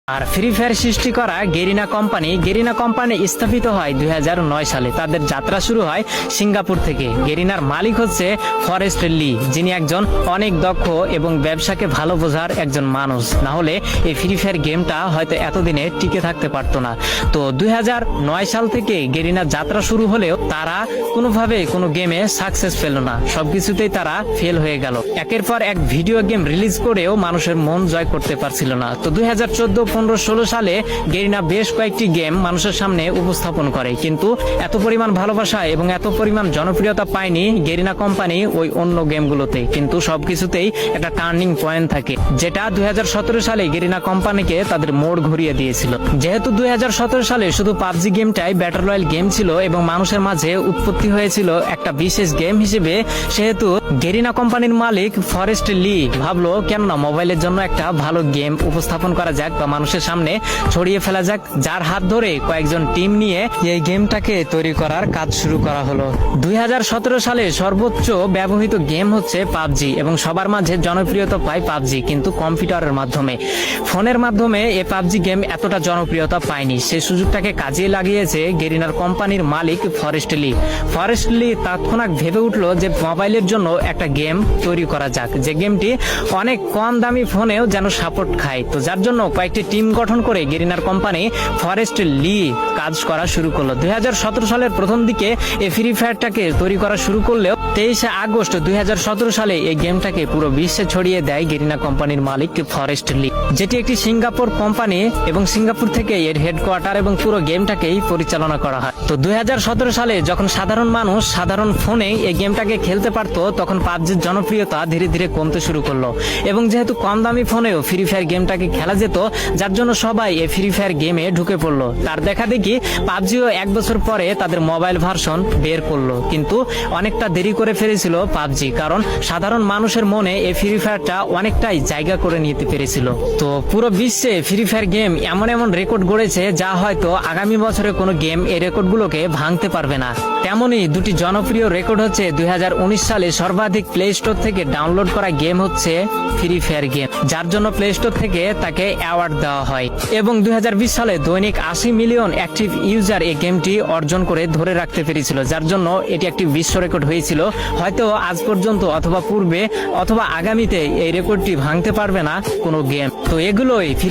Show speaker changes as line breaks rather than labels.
আর free fire সৃষ্টি করা Garena company স্থাপিত হয় 2009 সালে। তাদের যাত্রা শুরু হয় সিঙ্গাপুর থেকে। গেরিনার মালিক হচ্ছে ফরেস্ট লি, যিনি একজন অনেক দক্ষ এবং ব্যবসাকে ভালো বোঝার একজন মানুষ। না হলে এই ফ্রি ফায়ার গেমটা হয়তো এতদিনে টিকে থাকতে পারতো না। তো 2009 সাল থেকে গেরিনার যাত্রা শুরু হলেও তারা কোনোভাবে কোনো গেমে সাকসেস পেল না, সবকিছুতেই তারা ফেল হয়ে গেল। একের পর এক ভিডিও গেম রিলিজ করেও মানুষের মন জয় করতে পারছিল না। তো 2014, 15, 16 সালে গেরিনা বেশ কয়েকটি গেম মানুষের সামনে উপস্থাপন করে, কিন্তু এত পরিমাণ ভালোবাসা এবং এত পরিমাণ জনপ্রিয়তা পায়নি গেরিনা কোম্পানি ওই অন্য গেমগুলোতে। কিন্তু সবকিছুতেই একটা টার্নিং পয়েন্ট থাকে, যেটা 2017 সালে গেরিনা কোম্পানিকে তাদের মোড় ঘুরিয়ে দিয়েছিল। যেহেতু 2017 সালে শুধু পাবজি গেমটাই ব্যাটল রয়্যাল গেম ছিল এবং মানুষের মাঝে উৎপত্তি হয়েছিল একটা বিশেষ গেম হিসেবে, সেহেতু গেরিনা কোম্পানির মালিক ফরেস্ট লি ভাবলো কেননা মোবাইলের জন্য একটা ভালো গেম উপস্থাপন করা যাক বা মানুষের সামনে ছড়িয়ে ফেলা যাক, যার হাত ধরে কয়েকজন টিম নিয়ে এই গেমটাকে তৈরি করার কাজ শুরু করা হলো। 2017 সালে সর্বোচ্চ ব্যবহৃত গেম হচ্ছে পাবজি এবং সবার মাঝে জনপ্রিয়তা পায় পাবজি, কিন্তু কম্পিউটারের মাধ্যমে, ফোনের মাধ্যমে এই পাবজি গেম এতটা জনপ্রিয়তা পায়নি। সেই সুযোগটাকে কাজে লাগিয়েছে গেরিনার কোম্পানির মালিক ফরেস্ট লি তৎক্ষণাৎ ভেবে উঠলো যে মোবাইলের জন্য একটা গেম তৈরি করা যাক, যে গেমটি অনেক কম দামি ফোনেও যেন সাপোর্ট খায়। তো যার জন্য কয়েকটি টিম গঠন করে গেরিনার কোম্পানি ফরেস্ট লি কাজ করা শুরু করলো। 2017 সালের প্রথম দিকে এই ফ্রি ফায়ারটাকে তৈরি করা শুরু করলেও 23 আগস্ট 2017 সালে এই গেমটাকে পুরো বিশ্বে ছড়িয়ে দেয় গেরিনা কোম্পানির মালিক ফরেস্ট লি, যেটি একটি সিঙ্গাপুর কোম্পানি এবং সিঙ্গাপুর থেকে এর হেডকোয়ার্টার এবং পুরো গেমটাকেই পরিচালনা করা হয়। তো 2017 সালে যখন সাধারণ মানুষ সাধারণ ফোনে এই গেমটাকে খেলতে পারতো, তখন পাবজির জনপ্রিয়তা ধীরে ধীরে কমতে শুরু করলো এবং যেহেতু কম দামি ফোনেও ফ্রি ফায়ার গেমটাকে খেলা যেত, যার জন্য সবাই এই ফ্রি ফায়ার গেমে ঢুকে পড়লো। তার দেখা দেখি পাবজিও 1 বছর পরে তাদের মোবাইল ভার্সন বের করলো, কিন্তু অনেকটা দেরি করে ফেলেছিল পাবজি, কারণ সাধারণ মানুষের মনে এই ফ্রি ফায়ারটা অনেকটাই জায়গা করে নিতে পেরেছিল। তো পুরো বিশ্বে ফ্রি ফায়ার গেম এমন এমন রেকর্ড গড়েছে যা হয়তো আগামী বছরে কোনো গেম এই রেকর্ডগুলোকে ভাঙতে পারবে না। তেমনই দুটি জনপ্রিয় রেকর্ড হচ্ছে 2019 সালে সর্বাধিক প্লে স্টোর থেকে ডাউনলোড করা গেম হচ্ছে ফ্রি ফায়ার গেম, যার জন্য প্লে স্টোর থেকে তাকে অ্যাওয়ার্ড দেওয়া হয়, এবং 2020 সালে দৈনিক 80 মিলিয়ন অ্যাক্টিভ ইউজার এই গেমটি অর্জন করে ধরে রাখতে পেরেছিল, যার জন্য এটি একটি বিশ্ব রেকর্ড হয়েছিল। হয়তো আজ পর্যন্ত অথবা পূর্বে অথবা আগামীতে এই রেকর্ডটি ভাঙতে পারবে না কোনো গেম। তো এগুলোই ফ্রি